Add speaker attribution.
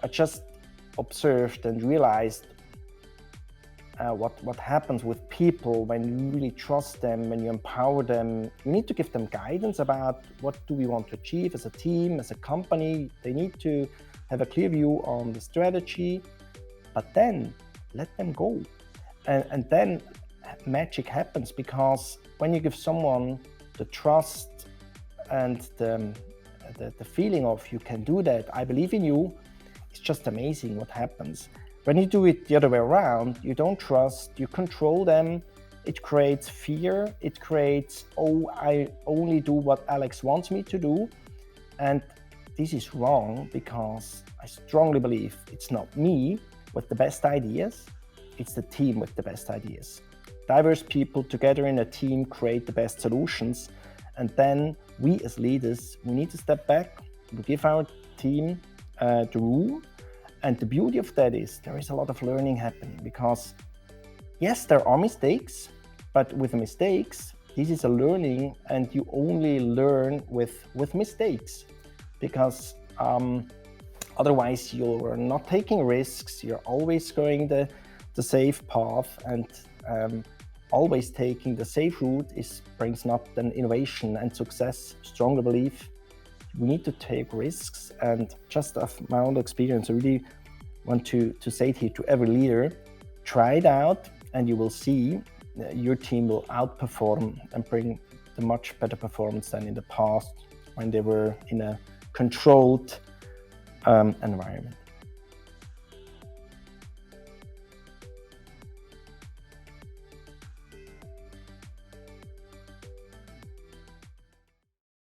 Speaker 1: I just observed and realized what happens with people when you really trust them, when you empower them. You need to give them guidance about what do we want to achieve as a team, as a company. They need to have a clear view on the strategy, but then let them go. And then magic happens, because when you give someone the trust and the feeling of you can do that, I believe in you, it's just amazing what happens. When you do it the other way around, you don't trust, you control them, it creates fear, it creates, oh, I only do what Alex wants me to do. And this is wrong, because I strongly believe it's not me with the best ideas, it's the team with the best ideas. Diverse people together in a team create the best solutions. And then we as leaders, we need to step back, we give our team the room. And the beauty of that is there is a lot of learning happening, because yes, there are mistakes, but with the mistakes, this is a learning, and you only learn with mistakes, because otherwise you're not taking risks, you're always going the safe path, and always taking the safe route brings not an innovation and success. Strongly believe we need to take risks. And just of my own experience, I really want to say it here to every leader, try it out, and you will see your team will outperform and bring the much better performance than in the past when they were in a controlled environment.